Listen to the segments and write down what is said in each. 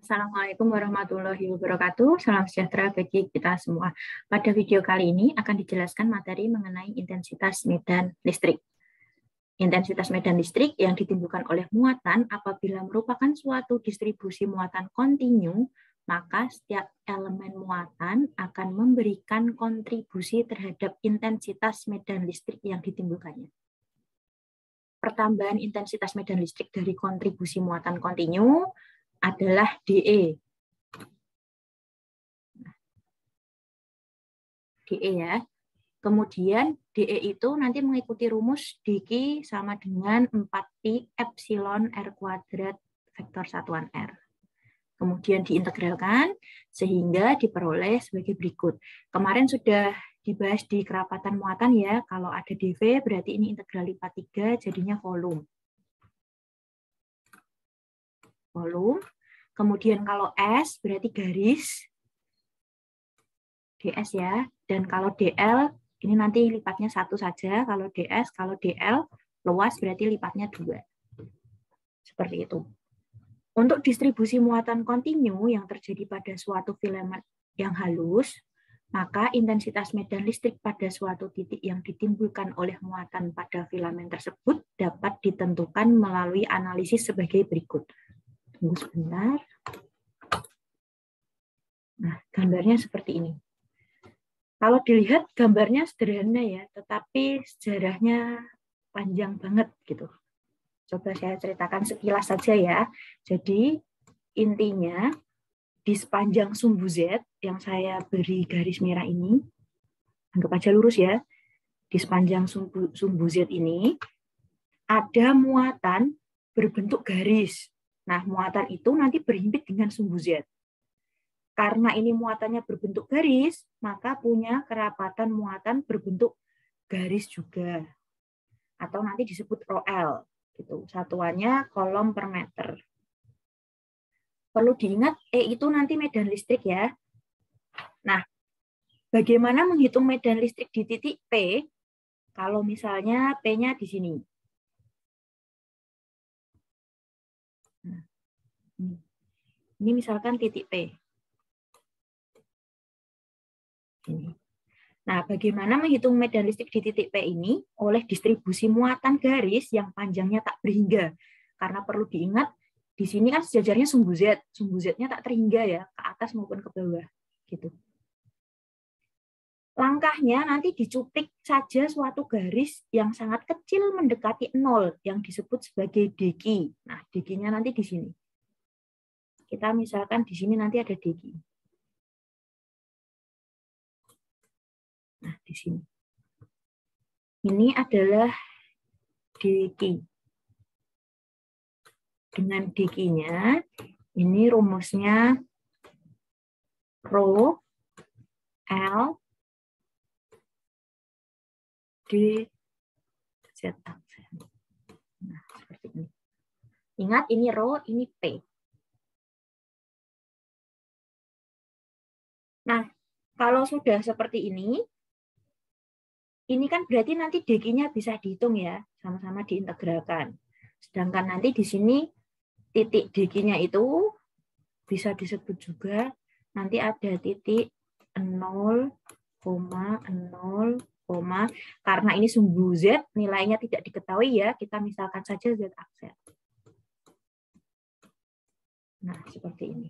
Assalamualaikum warahmatullahi wabarakatuh. Salam sejahtera bagi kita semua. Pada video kali ini akan dijelaskan materi mengenai intensitas medan listrik. Intensitas medan listrik yang ditimbulkan oleh muatan apabila merupakan suatu distribusi muatan kontinu, maka setiap elemen muatan akan memberikan kontribusi terhadap intensitas medan listrik yang ditimbulkannya. Pertambahan intensitas medan listrik dari kontribusi muatan kontinu adalah DE. DE ya. Kemudian DE itu nanti mengikuti rumus dQ sama dengan 4pi epsilon R kuadrat vektor satuan R. Kemudian diintegralkan sehingga diperoleh sebagai berikut. Kemarin sudah dibahas di kerapatan muatan ya. Kalau ada dV berarti ini integral lipat 3 jadinya volume. Volume. Kemudian kalau S berarti garis, DS ya. Dan kalau DL, ini nanti lipatnya 1 saja. Kalau DS, kalau DL, luas berarti lipatnya 2. Seperti itu. Untuk distribusi muatan kontinu yang terjadi pada suatu filamen yang halus, maka intensitas medan listrik pada suatu titik yang ditimbulkan oleh muatan pada filamen tersebut dapat ditentukan melalui analisis sebagai berikut. Tunggu sebentar. Nah, gambarnya seperti ini. Kalau dilihat gambarnya sederhana ya, tetapi sejarahnya panjang banget gitu. Coba saya ceritakan sekilas saja ya. Jadi intinya di sepanjang sumbu Z yang saya beri garis merah ini, anggap aja lurus ya. Di sepanjang sumbu Z ini ada muatan berbentuk garis. Nah, muatan itu nanti berhimpit dengan sumbu Z. Karena ini muatannya berbentuk garis, maka punya kerapatan muatan berbentuk garis juga. Atau nanti disebut ρL. Gitu. Satuannya kolom per meter. Perlu diingat, E itu nanti medan listrik ya. Nah, bagaimana menghitung medan listrik di titik P? Kalau misalnya P-nya di sini. Nah, ini misalkan titik P. Ini. Nah, bagaimana menghitung medan listrik di titik P ini? Oleh distribusi muatan garis yang panjangnya tak berhingga. Karena perlu diingat, di sini kan sejajarnya sumbu Z. Sumbu Z-nya tak terhingga ya, ke atas maupun ke bawah. Gitu. Langkahnya nanti dicuplik saja suatu garis yang sangat kecil mendekati 0, yang disebut sebagai dQ. Nah, dQ-nya nanti di sini. Kita misalkan di sini nanti ada dQ. Nah, di sini. Ini adalah dQ. Dengan dQ-nya, ini rumusnya Rho L D Z. Nah, seperti ini. Ingat, ini Rho, ini P. Nah, kalau sudah seperti ini kan berarti nanti dQ-nya bisa dihitung ya, sama-sama diintegralkan. Sedangkan nanti di sini titik dQ-nya itu bisa disebut juga nanti ada titik 0,0, karena ini sumbu Z, nilainya tidak diketahui ya, kita misalkan saja Z aksen. Nah, seperti ini.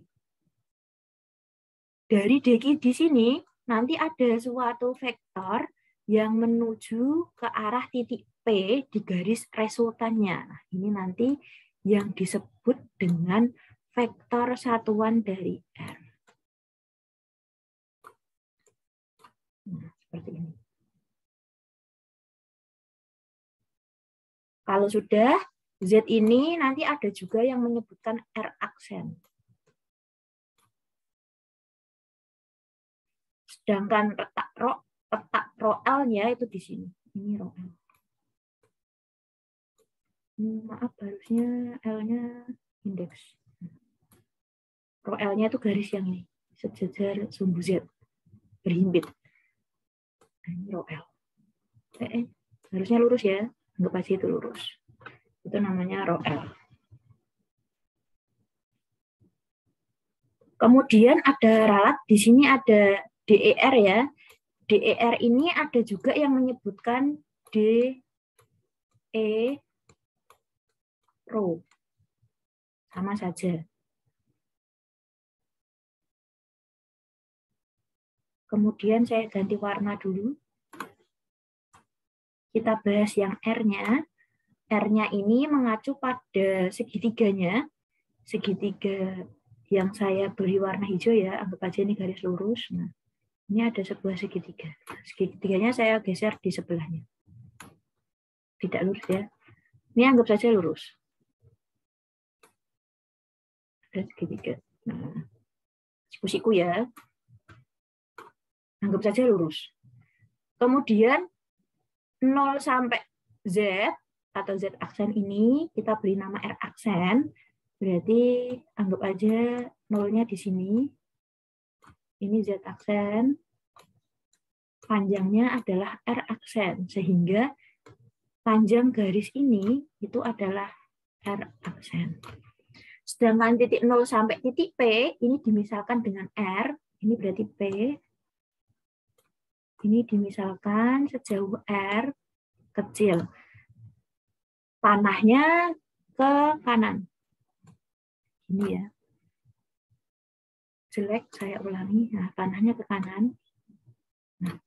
Dari dQ di sini, nanti ada suatu vektor yang menuju ke arah titik P di garis resultannya. Nah, ini nanti yang disebut dengan vektor satuan dari R. Nah, seperti ini. Kalau sudah, Z ini nanti ada juga yang menyebutkan R aksen. Sedangkan letak ρL-nya itu di sini. Ini ρL. Maaf, harusnya L-nya indeks. ρL-nya itu garis yang ini, sejajar sumbu Z, berhimpit. Ini ρL. Harusnya lurus ya, anggap aja itu lurus. Itu namanya ρL. Kemudian ada ralat, di sini ada DER ya. DER ini ada juga yang menyebutkan DE row. Sama saja. Kemudian saya ganti warna dulu. Kita bahas yang R-nya. R-nya ini mengacu pada segitiganya. Segitiga yang saya beri warna hijau ya, anggap aja ini garis lurus. Nah, ini ada sebuah segitiga. Segitiganya saya geser di sebelahnya. Tidak lurus ya. Ini anggap saja lurus. Ada segitiga. Nah, siku-siku ya. Anggap saja lurus. Kemudian 0 sampai Z atau Z aksen ini kita beri nama R aksen. Berarti anggap aja 0-nya di sini. Ini Z aksen. Panjangnya adalah R aksen. Sehingga panjang garis ini itu adalah R aksen. Sedangkan titik 0 sampai titik P ini dimisalkan dengan R. Ini berarti P. Ini dimisalkan sejauh R kecil. Panahnya ke kanan. Ini ya. Jelek, saya ulangi. Nah, panahnya ke kanan. Nah,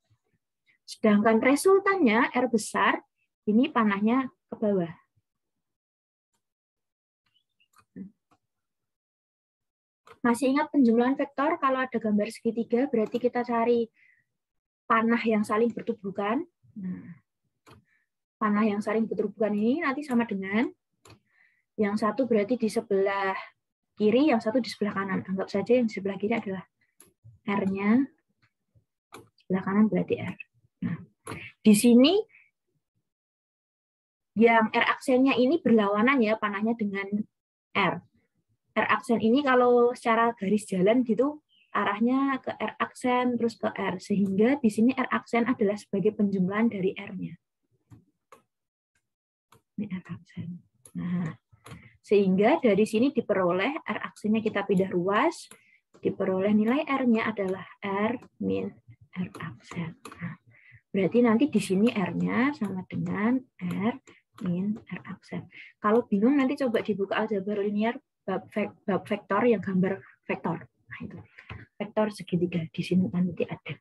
sedangkan resultannya R besar, ini panahnya ke bawah. Masih ingat penjumlahan vektor? Kalau ada gambar segitiga, berarti kita cari panah yang saling bertubuhkan. Nah, panah yang saling bertubuhkan ini nanti sama dengan yang satu berarti di sebelah kiri, yang satu di sebelah kanan. Anggap saja yang di sebelah kiri adalah R-nya, sebelah kanan berarti R. Nah, di sini yang R aksennya ini berlawanan ya panahnya dengan R. R aksen ini kalau secara garis jalan gitu arahnya ke R aksen terus ke R, sehingga di sini R aksen adalah sebagai penjumlahan dari R-nya. Ini R aksen. Nah, sehingga dari sini diperoleh R aksennya kita pindah ruas, diperoleh nilai R-nya adalah R min R aksen. Nah, berarti nanti di sini R-nya sama dengan R min R aksen. Kalau bingung nanti coba dibuka aljabar linear bab vektor yang gambar vektor. Nah, itu. Vektor segitiga di sini nanti ada.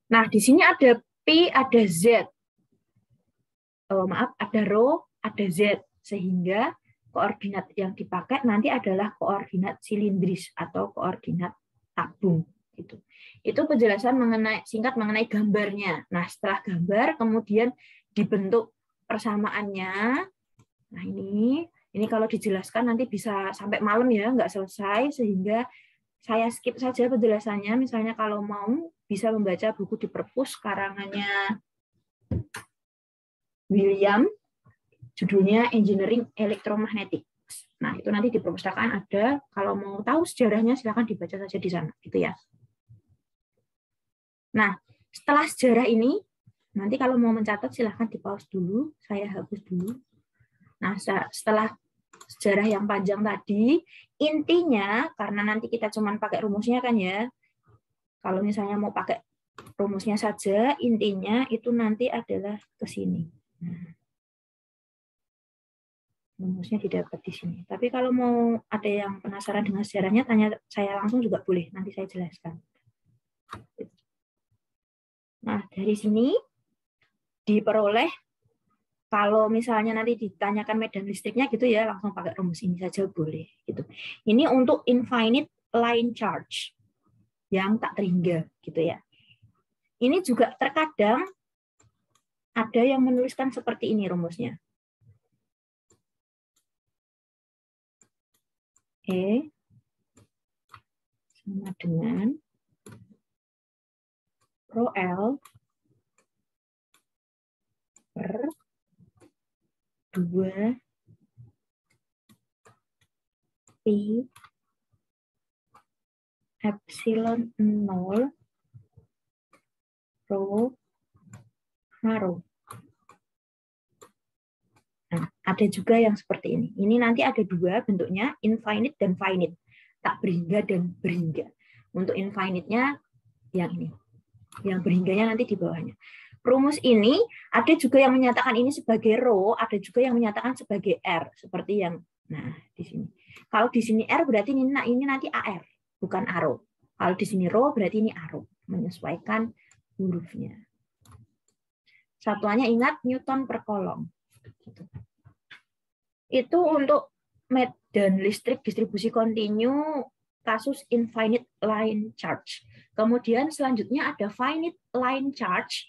Nah, di sini ada P, ada Z. Oh, maaf, ada rho, ada Z, sehingga koordinat yang dipakai nanti adalah koordinat silindris atau koordinat tabung. Gitu. Itu penjelasan singkat mengenai gambarnya. Nah, setelah gambar kemudian dibentuk persamaannya. Nah, ini kalau dijelaskan nanti bisa sampai malam ya, nggak selesai, sehingga saya skip saja penjelasannya. Misalnya kalau mau bisa membaca buku di perpus karangannya William, judulnya Engineering Electromagnetic. Nah, itu nanti di perpustakaan ada. Kalau mau tahu sejarahnya, silakan dibaca saja di sana. Gitu ya. Nah, setelah sejarah ini, nanti kalau mau mencatat, silakan di-pause dulu. Saya hapus dulu. Nah, setelah sejarah yang panjang tadi, intinya, karena nanti kita cuma pakai rumusnya kan ya, kalau misalnya mau pakai rumusnya saja, intinya itu nanti adalah ke sini. Nah, rumusnya didapat di sini. Tapi kalau mau ada yang penasaran dengan sejarahnya, tanya saya langsung juga boleh. Nanti saya jelaskan. Nah, dari sini diperoleh, kalau misalnya nanti ditanyakan medan listriknya gitu ya, langsung pakai rumus ini saja boleh. Gitu. Ini untuk infinite line charge yang tak terhingga, gitu ya. Ini juga terkadang ada yang menuliskan seperti ini rumusnya. E sama dengan rho L per 2 pi epsilon 0 rho H rho. Nah, ada juga yang seperti ini. Ini nanti ada dua bentuknya, infinite dan finite. Tak berhingga dan berhingga. Untuk infinite-nya yang ini. Yang berhingganya nanti di bawahnya. Rumus ini ada juga yang menyatakan ini sebagai rho, ada juga yang menyatakan sebagai R. Seperti yang nah di sini. Kalau di sini R berarti ini nanti AR, bukan arrow. Kalau di sini rho berarti ini arrow. Menyesuaikan hurufnya. Satuannya ingat Newton per kolom. Itu untuk medan listrik distribusi kontinu kasus infinite line charge. Kemudian selanjutnya ada finite line charge.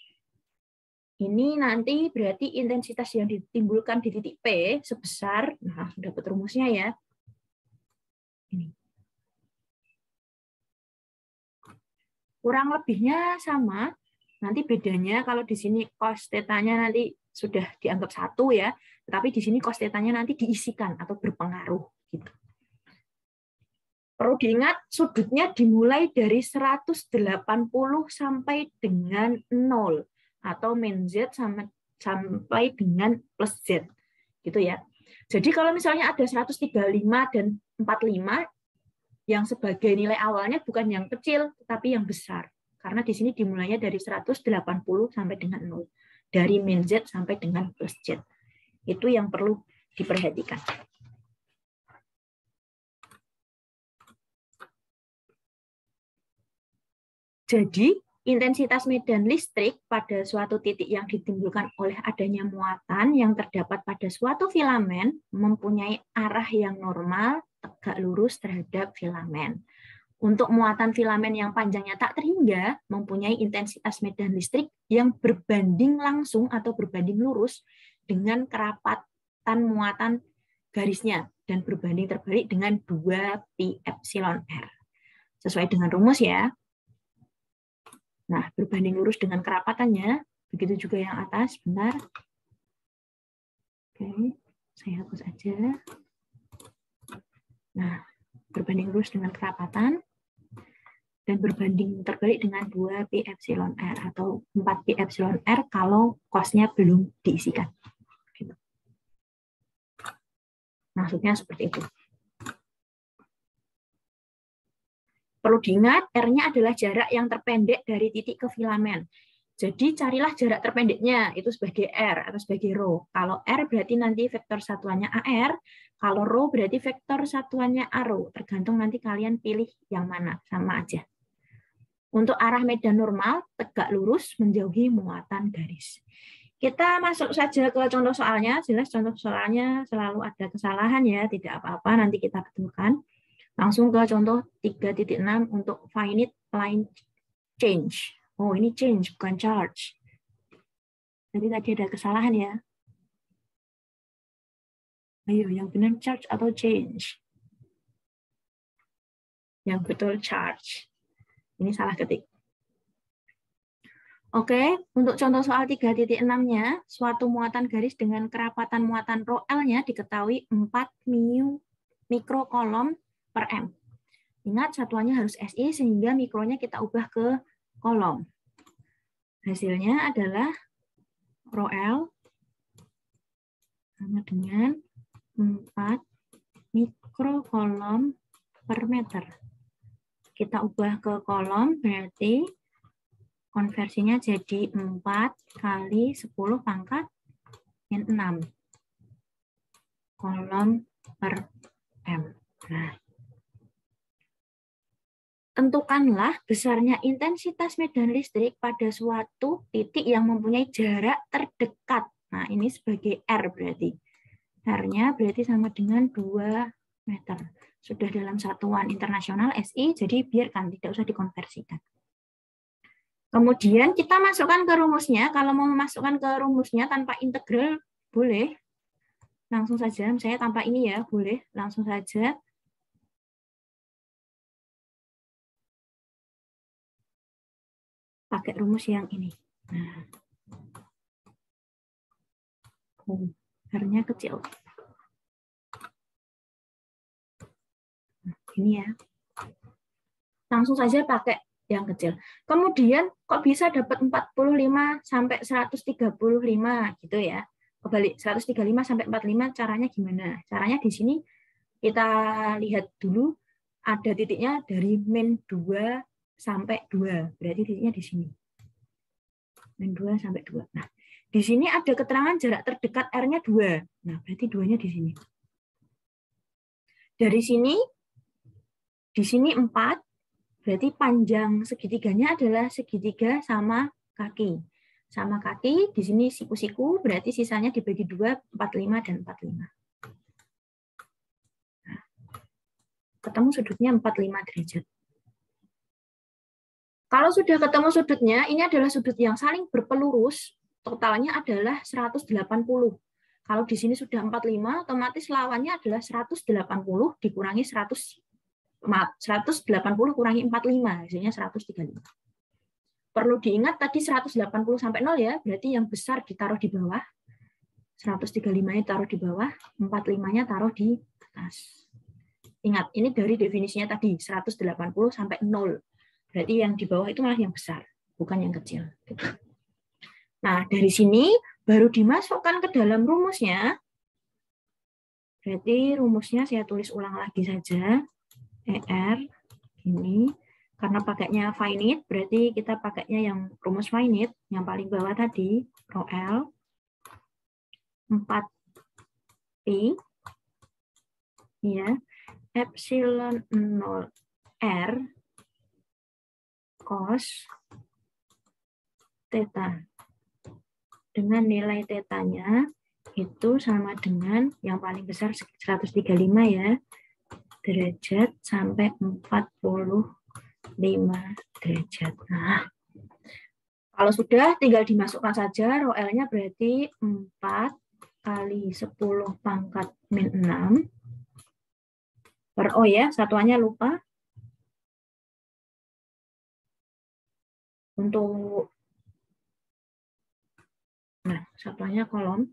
Ini nanti berarti intensitas yang ditimbulkan di titik P sebesar, nah dapat rumusnya ya. Ini. Kurang lebihnya sama. Nanti bedanya kalau di sini cos θ-nya nanti sudah dianggap 1 ya, tetapi di sini cos θ-nya nanti diisikan atau berpengaruh gitu. Perlu diingat sudutnya dimulai dari 180 sampai dengan 0 atau min Z sampai dengan plus Z gitu ya. Jadi kalau misalnya ada 135 dan 45 yang sebagai nilai awalnya bukan yang kecil tetapi yang besar. Karena di sini dimulainya dari 180 sampai dengan 0. Dari min Z sampai dengan plus Z. Itu yang perlu diperhatikan. Jadi, intensitas medan listrik pada suatu titik yang ditimbulkan oleh adanya muatan yang terdapat pada suatu filamen mempunyai arah yang normal, tegak lurus terhadap filamen. Untuk muatan filamen yang panjangnya tak terhingga, mempunyai intensitas medan listrik yang berbanding langsung atau berbanding lurus dengan kerapatan muatan garisnya dan berbanding terbalik dengan 2π epsilon R. Sesuai dengan rumus ya. Nah, berbanding lurus dengan kerapatannya, begitu juga yang atas, benar. Oke, saya hapus aja. Nah, berbanding lurus dengan kerapatan, dan berbanding terbalik dengan 2π epsilon R, atau 4π epsilon R kalau cos-nya belum diisikan. Maksudnya seperti itu. Perlu diingat, R-nya adalah jarak yang terpendek dari titik ke filamen. Jadi carilah jarak terpendeknya, itu sebagai R atau sebagai rho. Kalau R berarti nanti vektor satuannya AR, kalau rho berarti vektor satuannya ARO. Tergantung nanti kalian pilih yang mana, sama aja. Untuk arah medan normal, tegak lurus menjauhi muatan garis. Kita masuk saja ke contoh soalnya. Jelas contoh soalnya selalu ada kesalahan ya, tidak apa-apa, nanti kita betulkan. Langsung ke contoh 3.6 untuk finite line change. Oh, ini change, bukan charge. Jadi tadi ada kesalahan ya. Ayo, yang benar charge atau change? Yang betul charge. Ini salah ketik. Oke, untuk contoh soal 3.6-nya, suatu muatan garis dengan kerapatan muatan rho L-nya diketahui 4 mikrokolom per M. Ingat, satuannya harus SI sehingga mikronya kita ubah ke kolom. Hasilnya adalah rho L sama dengan 4 mikrokolom per meter. Kita ubah ke kolom, berarti konversinya jadi 4 kali 10 pangkat min 6 kolom per M. Nah, tentukanlah besarnya intensitas medan listrik pada suatu titik yang mempunyai jarak terdekat. Nah, ini sebagai R berarti. R-nya berarti sama dengan 2 meter. Sudah dalam satuan internasional SI, jadi biarkan, tidak usah dikonversikan. Kemudian kita masukkan ke rumusnya. Kalau mau memasukkan ke rumusnya tanpa integral, boleh. Langsung saja, misalnya tanpa ini ya, boleh. Langsung saja. Pakai rumus yang ini. Nah. R-nya kecil. Nah, ini ya. Langsung saja pakai yang kecil. Kemudian kok bisa dapat 45 sampai 135 gitu ya. kebalik 135 sampai 45 caranya gimana? Caranya di sini kita lihat dulu ada titiknya dari min 2 sampai 2. Berarti titiknya di sini. Min 2 sampai 2. Nah, di sini ada keterangan jarak terdekat R-nya 2. Nah, berarti 2-nya di sini. Dari sini, di sini 4, berarti panjang segitiganya adalah segitiga sama kaki. Sama kaki, di sini siku-siku, berarti sisanya dibagi 2, 45 dan 45. Nah, ketemu sudutnya 45 derajat. Kalau sudah ketemu sudutnya, ini adalah sudut yang saling berpelurus, totalnya adalah 180. Kalau di sini sudah 45, otomatis lawannya adalah 180 dikurangi 180 kurangi 45, hasilnya 135. Perlu diingat tadi 180 sampai 0 ya, berarti yang besar ditaruh di bawah, 135-nya taruh di bawah, 45-nya taruh di atas. Ingat, ini dari definisinya tadi, 180 sampai 0. Berarti yang di bawah itu malah yang besar, bukan yang kecil. Nah, dari sini baru dimasukkan ke dalam rumusnya. Berarti rumusnya saya tulis ulang lagi saja. ER, ini. Karena pakainya finite, berarti kita pakainya yang rumus finite, yang paling bawah tadi, rho L, 4pi, ya, epsilon 0 R, cos theta. Dengan nilai tetanya itu sama dengan yang paling besar 135 ya, derajat sampai 45 derajat. Nah, kalau sudah tinggal dimasukkan saja, rho L-nya berarti 4 kali 10 pangkat min 6 per O ya, satuannya lupa. Untuk nah, satuannya kolom.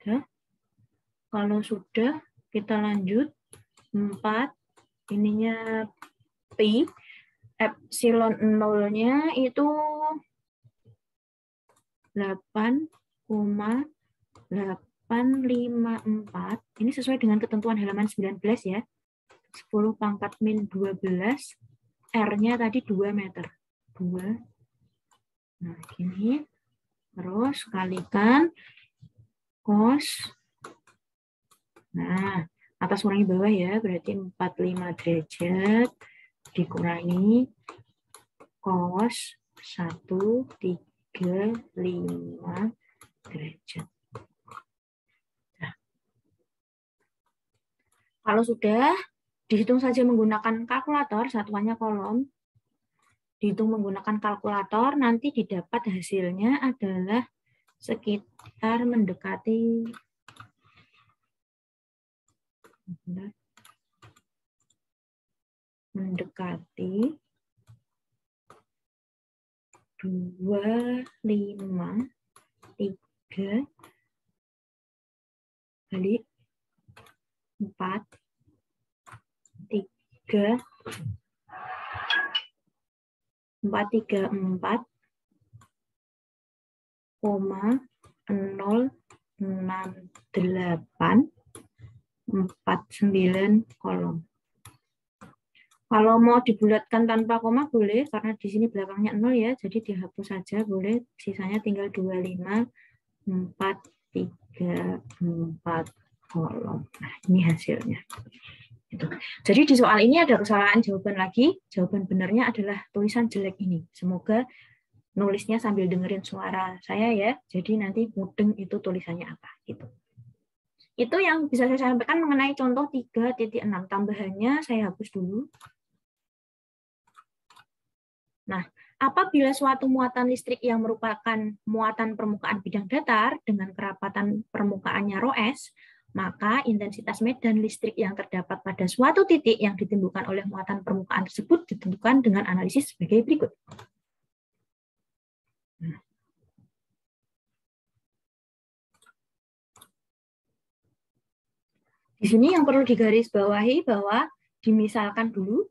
Ya. Kalau sudah, kita lanjut 4, ininya pi, epsilon 0-nya itu 8,854. Ini sesuai dengan ketentuan halaman 19 ya. 10 pangkat min 12, R-nya tadi 2 meter. 2. Nah, ini. Terus kalikan cos. Nah, atas kurangi bawah ya, berarti 45 derajat dikurangi cos 135 derajat. Nah. Kalau sudah, dihitung saja menggunakan kalkulator, satuannya kolom. Dihitung menggunakan kalkulator, nanti didapat hasilnya adalah sekitar mendekati 253 kali 4 4,068,49 kolom. Kalau mau dibulatkan tanpa koma boleh, karena di sini belakangnya 0 ya, jadi dihapus saja boleh, sisanya tinggal 25, 4, 3, 4 kolom. Nah, ini hasilnya. Gitu. Jadi di soal ini ada kesalahan jawaban lagi, jawaban benarnya adalah tulisan jelek ini. Semoga nulisnya sambil dengerin suara saya ya, jadi nanti mudeng itu tulisannya apa. Gitu. Itu yang bisa saya sampaikan mengenai contoh 3.6. Tambahannya saya hapus dulu. Nah, apabila suatu muatan listrik yang merupakan muatan permukaan bidang datar dengan kerapatan permukaannya ρS, maka intensitas medan listrik yang terdapat pada suatu titik yang ditimbulkan oleh muatan permukaan tersebut ditentukan dengan analisis sebagai berikut. Nah. Di sini yang perlu digarisbawahi bahwa dimisalkan dulu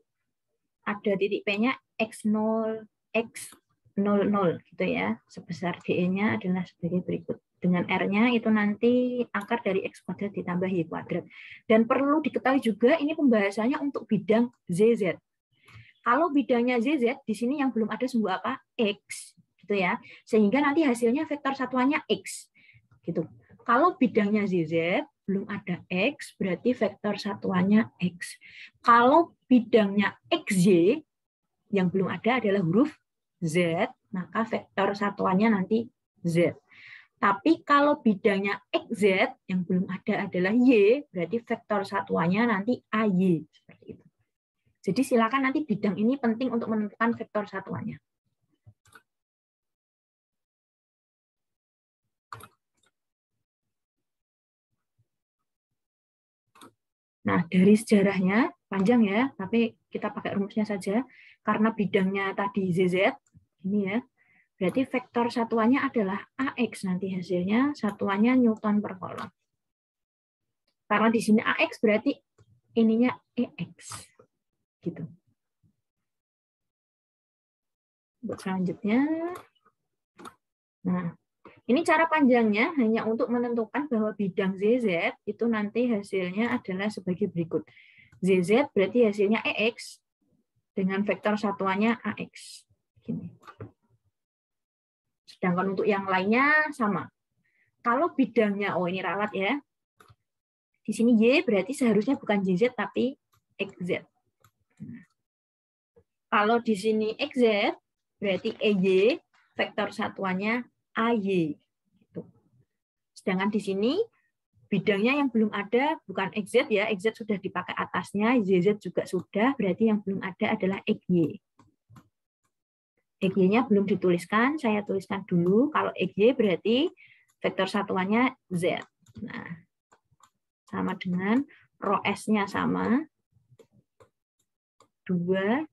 ada titik P-nya X0, X 00 gitu ya, sebesar DE-nya adalah sebagai berikut. Dengan R-nya itu nanti akar dari X kuadrat ditambah Y kuadrat. Dan perlu diketahui juga ini pembahasannya untuk bidang ZZ. Kalau bidangnya ZZ, di sini yang belum ada sumbu apa? X. Gitu ya. Sehingga nanti hasilnya vektor satuannya X. Gitu. Kalau bidangnya ZZ, belum ada X, berarti vektor satuannya X. Kalau bidangnya XY, yang belum ada adalah huruf Z, maka vektor satuannya nanti Z. Tapi kalau bidangnya XZ yang belum ada adalah Y, berarti vektor satuannya nanti AY. Seperti itu. Jadi silakan nanti bidang ini penting untuk menentukan vektor satuannya. Nah, dari sejarahnya, panjang ya, tapi kita pakai rumusnya saja. Karena bidangnya tadi ZZ, ini ya, berarti vektor satuannya adalah AX, nanti hasilnya satuannya Newton per kolom. Karena di sini AX berarti ininya EX. Gitu. Untuk selanjutnya, nah, ini cara panjangnya hanya untuk menentukan bahwa bidang ZZ itu nanti hasilnya adalah sebagai berikut. ZZ berarti hasilnya EX dengan vektor satuannya AX. Gini. Sedangkan untuk yang lainnya sama. Kalau bidangnya, oh ini ralat ya. Di sini Y berarti seharusnya bukan JZ tapi XZ. Kalau di sini XZ berarti EY, vektor satuannya AY. Sedangkan di sini bidangnya yang belum ada bukan XZ ya, XZ sudah dipakai atasnya, ZZ juga sudah, berarti yang belum ada adalah XY. XY-nya belum dituliskan, saya tuliskan dulu. Kalau XY berarti vektor satuannya Z. Nah, sama dengan rho S-nya sama, 2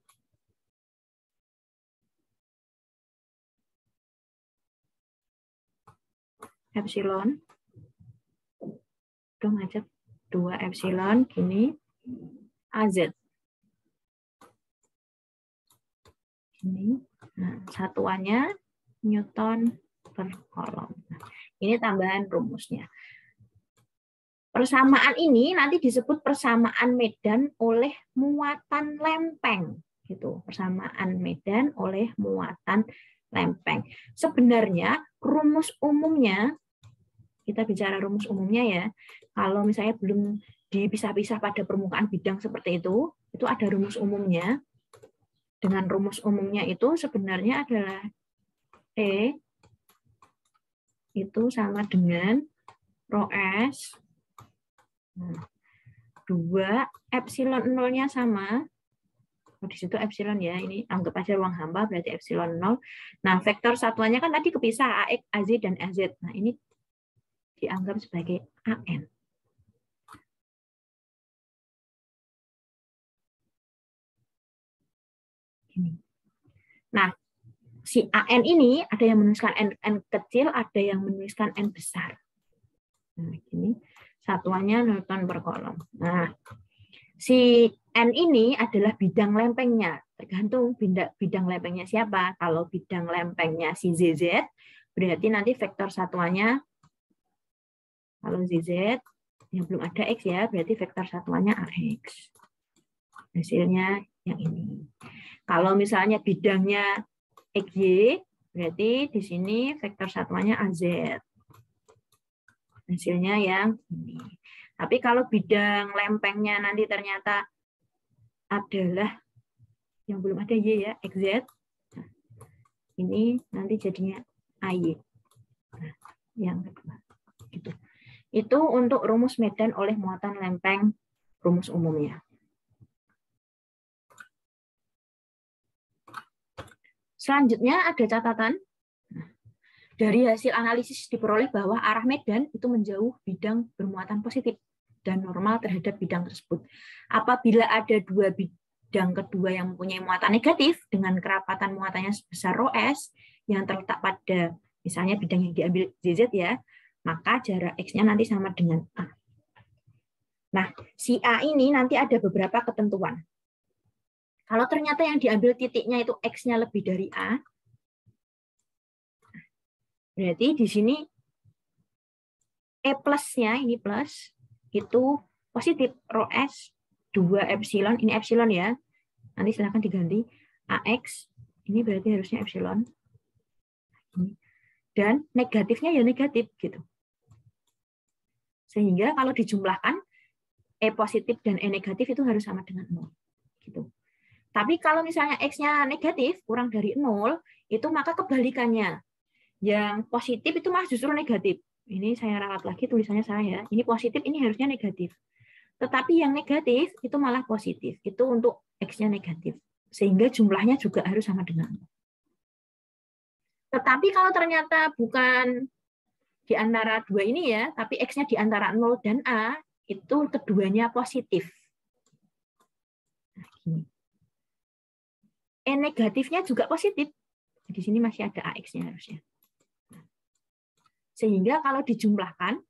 epsilon, macet 2 epsilon, gini, AZ. Ini. Nah, satuannya Newton per kolom. Nah, ini tambahan rumusnya. Persamaan ini nanti disebut persamaan medan oleh muatan lempeng. Gitu. Persamaan medan oleh muatan lempeng. Sebenarnya rumus umumnya, kita bicara rumus umumnya ya, kalau misalnya belum dipisah-pisah pada permukaan bidang seperti itu ada rumus umumnya. Dengan rumus umumnya itu sebenarnya adalah E itu sama dengan rho S, 2 epsilon 0-nya sama, di situ epsilon ya, ini anggap aja ruang hampa berarti epsilon 0. Nah, vektor satuannya kan tadi kepisah AX, AZ, dan AZ. Nah, ini dianggap sebagai AN. Nah, si AN ini ada yang menuliskan N kecil, ada yang menuliskan N besar. Nah, ini satuannya Newton per kolom. Nah, si N ini adalah bidang lempengnya. Tergantung bidang lempengnya siapa. Kalau bidang lempengnya si ZZ, berarti nanti vektor satuannya, kalau ZZ, yang belum ada X ya, berarti vektor satuannya AX. Hasilnya yang ini. Kalau misalnya bidangnya XY, berarti di sini vektor satuannya AZ. Hasilnya yang ini. Tapi kalau bidang lempengnya nanti ternyata adalah yang belum ada Y ya, XZ. Nah, ini nanti jadinya AY. Nah, yang kedua. Gitu. Itu untuk rumus medan oleh muatan lempeng, rumus umumnya. Selanjutnya ada catatan. Dari hasil analisis diperoleh bahwa arah medan itu menjauh bidang bermuatan positif dan normal terhadap bidang tersebut. Apabila ada dua bidang kedua yang mempunyai muatan negatif dengan kerapatan muatannya sebesar rho S yang terletak pada misalnya bidang yang diambil ZZ ya, maka jarak X-nya nanti sama dengan A. Nah, si A ini nanti ada beberapa ketentuan. Kalau ternyata yang diambil titiknya itu X-nya lebih dari A, Berarti di sini E plusnya, ini plus, itu positif. Rho S 2 epsilon, ini epsilon ya. Nanti silahkan diganti. AX, ini berarti harusnya epsilon. Dan negatifnya ya negatif gitu. Sehingga kalau dijumlahkan E positif dan E negatif itu harus sama dengan 0 gitu. Tapi kalau misalnya X-nya negatif kurang dari 0, itu maka kebalikannya. Yang positif itu malah justru negatif. Ini saya ralat lagi tulisannya saya. Ini positif, ini harusnya negatif. Tetapi yang negatif itu malah positif. Itu untuk X-nya negatif. Sehingga jumlahnya juga harus sama dengan 0. Tetapi kalau ternyata bukan di antara dua ini ya, tapi X-nya di antara 0 dan A, itu keduanya positif. Nah, gini. E negatifnya juga positif. Di sini masih ada AX-nya harusnya. Sehingga kalau dijumlahkan,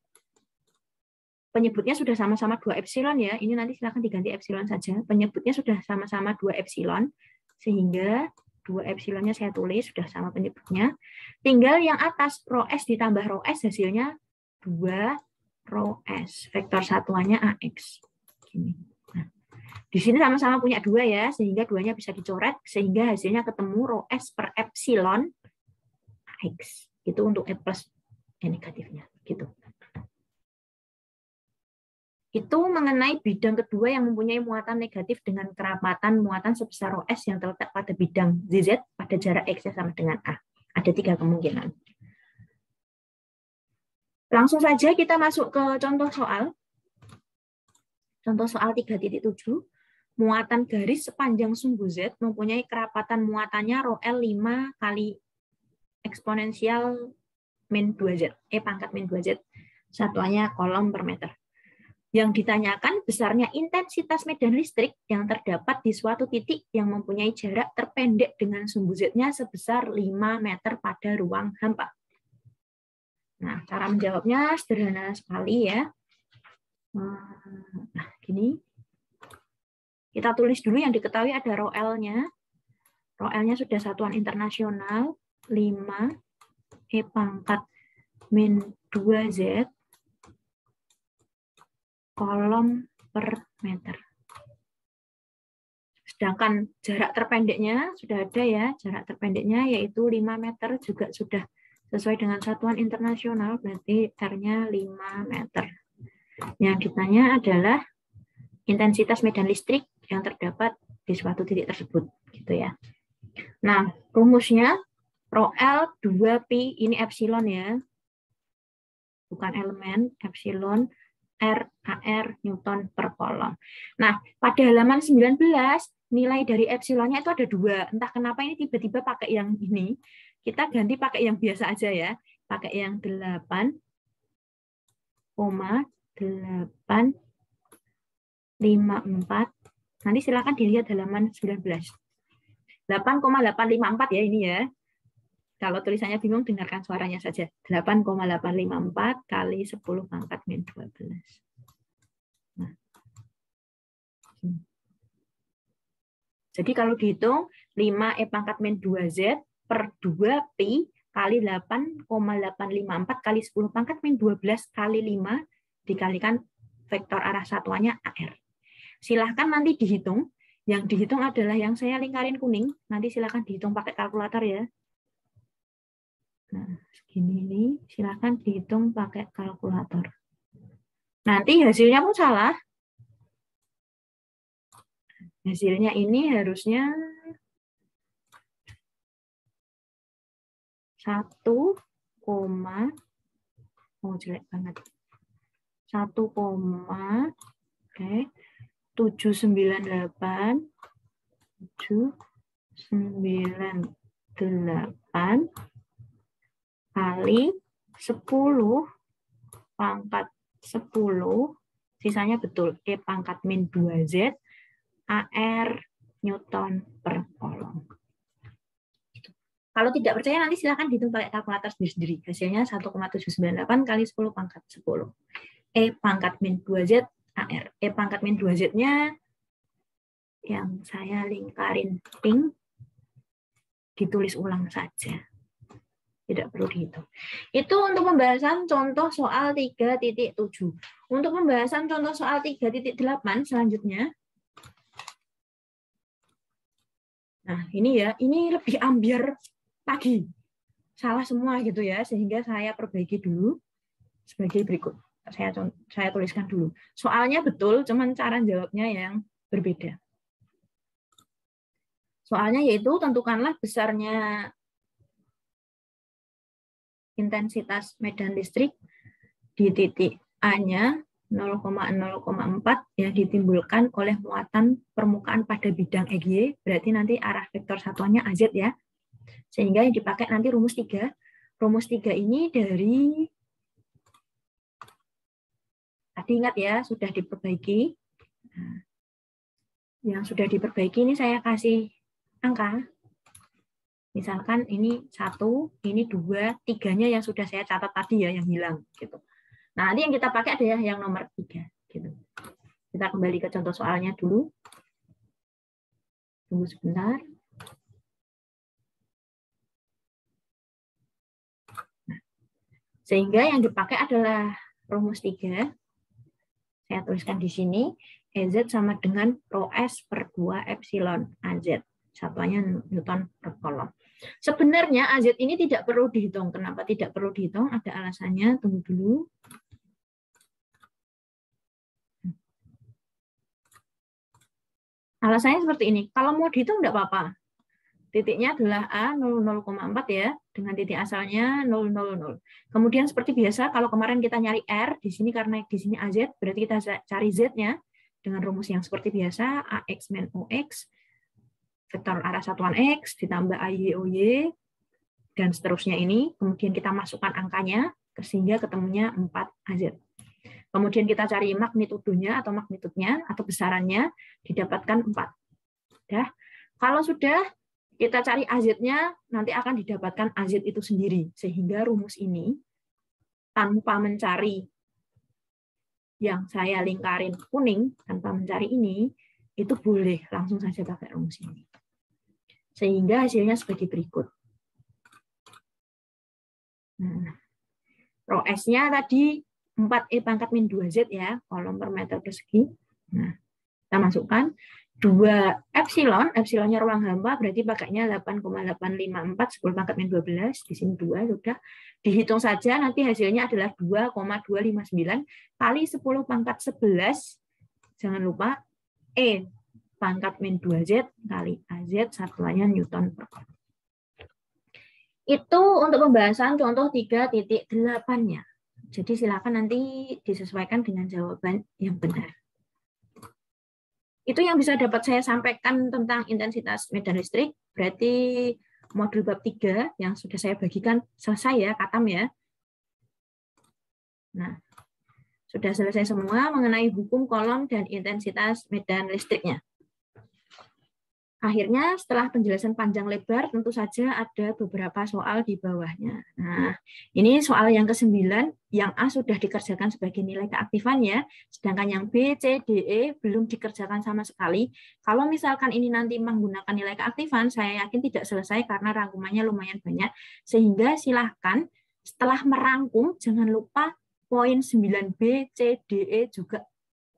penyebutnya sudah sama-sama 2 epsilon ya. Ini nanti silakan diganti epsilon saja. Penyebutnya sudah sama-sama 2 epsilon. Sehingga 2 epsilonnya saya tulis, sudah sama penyebutnya. Tinggal yang atas, rho S ditambah rho S, hasilnya 2 rho S. Vektor satuannya AX. Gini. Nah, di sini sama-sama punya 2 ya, sehingga 2-nya bisa dicoret, sehingga hasilnya ketemu rho S per epsilon AX. Itu untuk E plus E negatifnya. Gitu. Itu mengenai bidang kedua yang mempunyai muatan negatif dengan kerapatan muatan sebesar rho S yang terletak pada bidang ZZ pada jarak X sama dengan A. Ada 3 kemungkinan. Langsung saja kita masuk ke contoh soal. Contoh soal 3.7. Muatan garis sepanjang sumbu Z mempunyai kerapatan muatannya rho L 5 kali eksponensial min 2Z. E pangkat min 2Z. Satuannya kolom per meter. Yang ditanyakan besarnya intensitas medan listrik yang terdapat di suatu titik yang mempunyai jarak terpendek dengan sumbu Z-nya sebesar 5 meter pada ruang hampa. Nah, cara menjawabnya sederhana sekali ya. Nah, gini. Kita tulis dulu yang diketahui ada rho L-nya. Rho L-nya sudah satuan internasional, 5 E pangkat min 2Z kolom per meter. Sedangkan jarak terpendeknya sudah ada ya, jarak terpendeknya yaitu 5 meter juga sudah sesuai dengan satuan internasional, berarti R-nya 5 meter. Yang ditanya adalah intensitas medan listrik yang terdapat di suatu titik tersebut, gitu ya. Nah, rumusnya rho L 2pi, ini epsilon ya, bukan elemen, epsilon R AR Newton per kolom. Nah, pada halaman 19, nilai dari epsilonnya itu ada 2. Entah kenapa ini tiba-tiba pakai yang ini. Kita ganti pakai yang biasa aja ya. Pakai yang 8,854. Nanti silakan dilihat halaman 19. 8,854 ya ini ya. Kalau tulisannya bingung, dengarkan suaranya saja. 8,854 kali 10 pangkat min 12. Nah. Jadi kalau dihitung, 5 E pangkat min 2Z per 2pi kali 8,854 kali 10 pangkat min 12 kali 5 dikalikan vektor arah satuannya AR. Silahkan nanti dihitung. Yang dihitung adalah yang saya lingkarin kuning. Nanti silahkan dihitung pakai kalkulator ya. Nah, segini ini silakan dihitung pakai kalkulator. Nanti hasilnya pun salah. Hasilnya ini harusnya 1, jelek banget. 1,798 kali 10 pangkat 10, sisanya betul, E pangkat min 2Z, AR Newton per kolom. Kalau tidak percaya, nanti silakan dihitung pakai kalkulator sendiri-sendiri. Hasilnya 1,798 kali 10 pangkat 10. E pangkat min 2Z, AR. E pangkat min 2Z-nya yang saya lingkarin pink, ditulis ulang saja. tidak perlu dihitung. Itu untuk pembahasan contoh soal 3.7. Untuk pembahasan contoh soal 3.8 selanjutnya. Nah, ini ya, ini lebih ambiar lagi. Salah semua gitu ya, sehingga saya perbaiki dulu sebagai berikut. Saya tuliskan dulu. Soalnya betul, cuman cara jawabnya yang berbeda. Soalnya yaitu tentukanlah besarnya intensitas medan listrik di titik A-nya 0,0,4 yang ditimbulkan oleh muatan permukaan pada bidang EG, berarti nanti arah vektor satuannya AZ ya. Sehingga yang dipakai nanti rumus 3. Rumus 3 ini dari, tadi ingat ya, sudah diperbaiki. Nah, yang sudah diperbaiki ini saya kasih angka. Misalkan ini 1, ini 2, 3-nya yang sudah saya catat tadi ya, yang hilang. Gitu. Nah, nanti yang kita pakai adalah yang nomor 3. Gitu. Kita kembali ke contoh soalnya dulu. Tunggu sebentar. Nah, sehingga yang dipakai adalah rumus 3. Saya tuliskan di sini. EZ sama dengan rho S per 2 epsilon AZ. Satuannya Newton per kolom. Sebenarnya AZ ini tidak perlu dihitung. Kenapa tidak perlu dihitung? Ada alasannya. Tunggu dulu. Alasannya seperti ini. Kalau mau dihitung tidak apa-apa. Titiknya adalah A 0,4 ya. Dengan titik asalnya 0,00. Kemudian seperti biasa, kalau kemarin kita nyari R, di sini karena di sini AZ, berarti kita cari Z-nya dengan rumus yang seperti biasa. AX min OX. Vektor arah satuan X ditambah AY OY dan seterusnya ini. Kemudian kita masukkan angkanya sehingga ketemunya 4 AZ. Kemudian kita cari magnitudenya atau magnitudnya atau besarannya, didapatkan 4. Dah. Kalau sudah kita cari AZ-nya, nanti akan didapatkan AZ itu sendiri. Sehingga rumus ini tanpa mencari yang saya lingkarin kuning, tanpa mencari ini, itu boleh langsung saja pakai rumus ini. Sehingga hasilnya sebagai berikut. Nah, rho S-nya tadi 4E pangkat min 2Z ya, kolom per meter persegi. Nah, kita masukkan 2 epsilon, epsilonnya ruang hampa, berarti pakainya 8,854, 10 pangkat min 12, di sini 2, sudah. Dihitung saja, nanti hasilnya adalah 2,259 kali 10 pangkat 11, jangan lupa, E pangkat min 2Z kali AZ, satuannya Newton per kolom. Itu untuk pembahasan contoh 3.8-nya. Jadi silakan nanti disesuaikan dengan jawaban yang benar. Itu yang bisa dapat saya sampaikan tentang intensitas medan listrik. Berarti modul bab 3 yang sudah saya bagikan selesai ya, katam ya. Nah, sudah selesai semua mengenai hukum kolom dan intensitas medan listriknya. Akhirnya setelah penjelasan panjang lebar tentu saja ada beberapa soal di bawahnya. Nah, ini soal yang ke-9, yang A sudah dikerjakan sebagai nilai keaktifannya, sedangkan yang B, C, D, E belum dikerjakan sama sekali. Kalau misalkan ini nanti menggunakan nilai keaktifan, saya yakin tidak selesai karena rangkumannya lumayan banyak. Sehingga silahkan setelah merangkum, jangan lupa poin 9B, C, D, E juga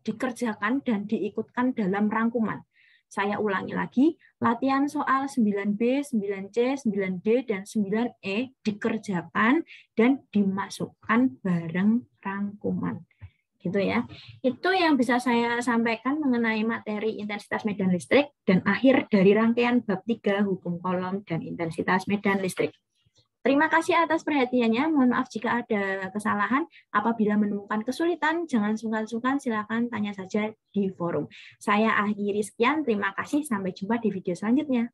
dikerjakan dan diikutkan dalam rangkuman. Saya ulangi lagi, latihan soal 9B, 9C, 9D, dan 9E dikerjakan dan dimasukkan bareng rangkuman. Gitu ya. Itu yang bisa saya sampaikan mengenai materi intensitas medan listrik dan akhir dari rangkaian bab 3 hukum kolom dan intensitas medan listrik. Terima kasih atas perhatiannya. Mohon maaf jika ada kesalahan. Apabila menemukan kesulitan, jangan sungkan-sungkan, silakan tanya saja di forum. Saya akhiri sekian. Terima kasih. Sampai jumpa di video selanjutnya.